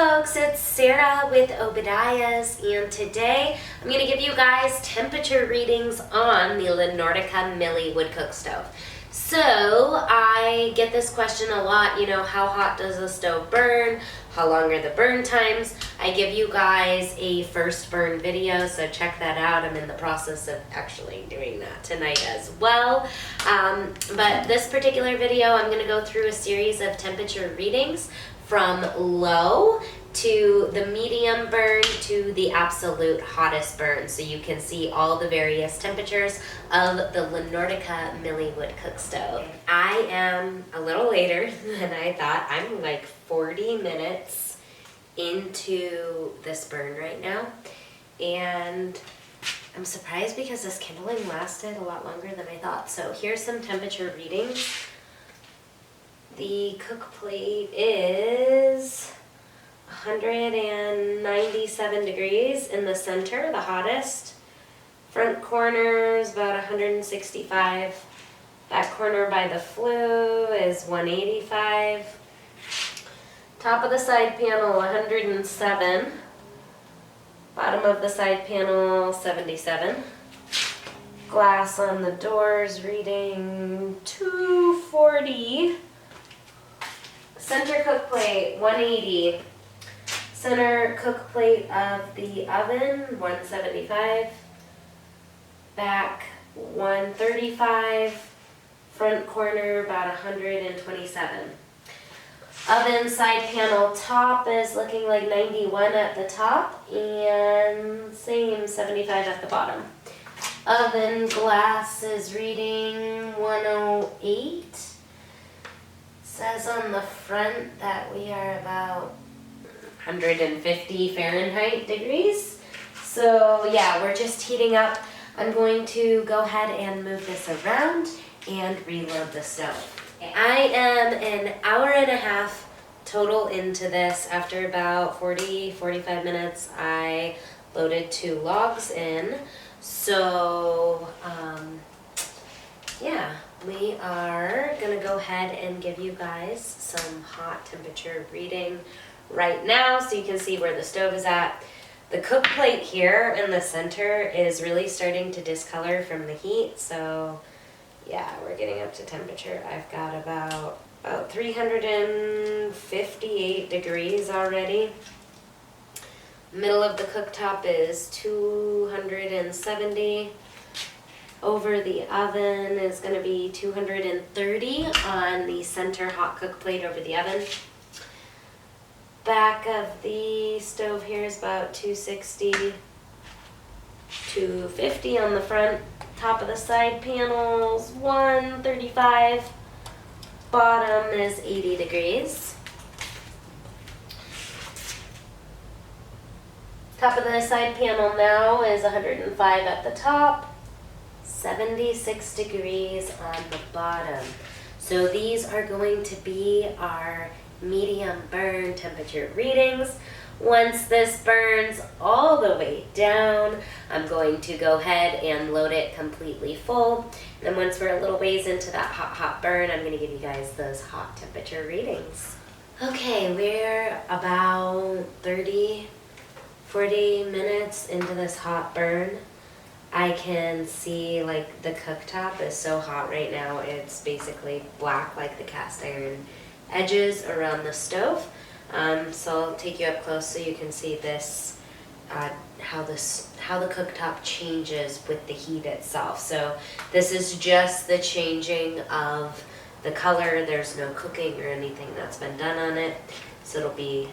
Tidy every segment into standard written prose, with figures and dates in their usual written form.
folks, it's Sarah with Obadiah's, and today I'm going to give you guys temperature readings on the Nordica Milly Wood Cookstove. So I get this question a lot, how hot does the stove burn? How long are the burn times? I give you guys a first burn video, so check that out. I'm in the process of actually doing that tonight as well. But this particular video, I'm going to go through a series of temperature readings from low to the medium burn to the absolute hottest burn, so you can see all the various temperatures of the Nordica Milly Wood Cookstove. I am a little later than I thought. I'm like 40 minutes into this burn right now, and I'm surprised because this kindling lasted a lot longer than I thought. So here's some temperature readings. The cook plate is 197 degrees in the center, the hottest. Front corner is about 165. Back corner by the flue is 185. Top of the side panel, 107. Bottom of the side panel, 77. Glass on the doors reading 240. Center cook plate, 180. Center cook plate of the oven, 175. Back, 135. Front corner, about 127. Oven side panel top is looking like 91 at the top, and same 75 at the bottom. Oven glass is reading 108. Says on the front that we are about 150 Fahrenheit degrees. So yeah, we're just heating up. I'm going to go ahead and move this around and reload the stove. I am an hour and a half total into this. After about 40-45 minutes, I loaded 2 logs in. So yeah, we are gonna go ahead and give you guys some hot temperature reading right now so you can see where the stove is at. The cook plate here in the center is really starting to discolor from the heat, so yeah, we're getting up to temperature. I've got about 358 degrees already. Middle of the cooktop is 270. Over the oven is going to be 230 on the center hot cook plate over the oven. Back of the stove here is about 260, 250 on the front. Top of the side panels, 135. Bottom is 80 degrees. Top of the side panel now is 105 at the top, 76 degrees on the bottom. So these are going to be our medium burn temperature readings. Once this burns all the way down, I'm going to go ahead and load it completely full. And then once we're a little ways into that hot burn, I'm going to give you guys those hot temperature readings. Okay, we're about 30-40 minutes into this hot burn. I can see like the cooktop is so hot right now, it's basically black like the cast iron edges around the stove. So I'll take you up close so you can see this, how the cooktop changes with the heat itself. So this is just the changing of the color. There's no cooking or anything that's been done on it, so it'll be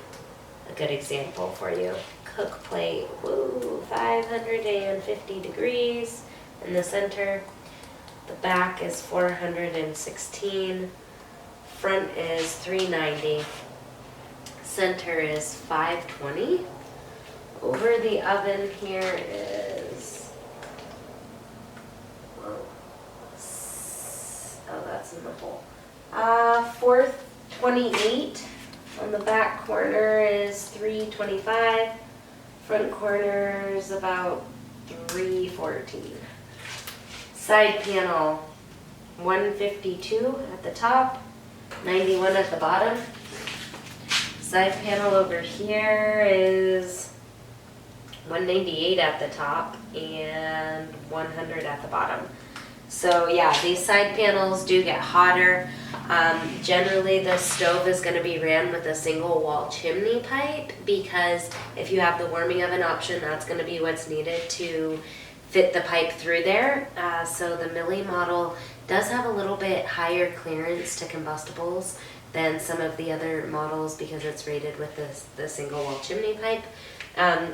a good example for you. Cook plate, woo, 550 degrees in the center. The back is 416. Front is 390. Center is 520. Over the oven here is, oh, that's in the hole. 428. On the back corner is 325. Front corner is about 314. Side panel, 152 at the top, 91 at the bottom. Side panel over here is $198 at the top and $100 at the bottom. So yeah, these side panels do get hotter. Generally the stove is going to be ran with a single wall chimney pipe, because if you have the warming oven option, that's going to be what's needed to fit the pipe through there. So the Milly model does have a little bit higher clearance to combustibles than some of the other models, because it's rated with the single wall chimney pipe.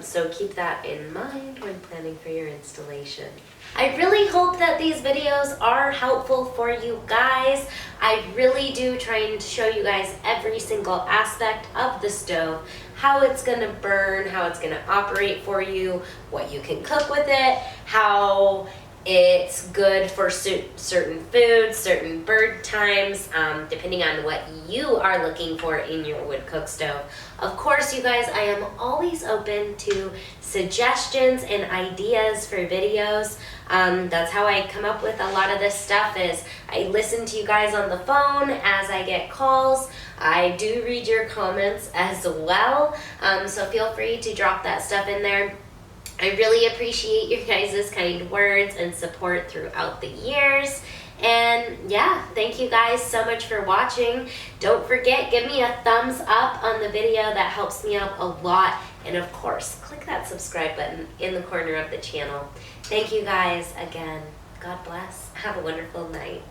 So keep that in mind when planning for your installation. I really hope that these videos are helpful for you guys. I really do try and show you guys every single aspect of the stove, how it's gonna burn, how it's gonna operate for you, what you can cook with it, how it's good for certain foods, certain bird times, depending on what you are looking for in your wood cook stove. Of course, you guys, I am always open to suggestions and ideas for videos. That's how I come up with a lot of this stuff, is I listen to you guys on the phone as I get calls. I do read your comments as well, so feel free to drop that stuff in there. I really appreciate your guys' kind words and support throughout the years. And yeah, thank you guys so much for watching. Don't forget, give me a thumbs up on the video. That helps me out a lot. And of course, click that subscribe button in the corner of the channel. Thank you guys again. God bless. Have a wonderful night.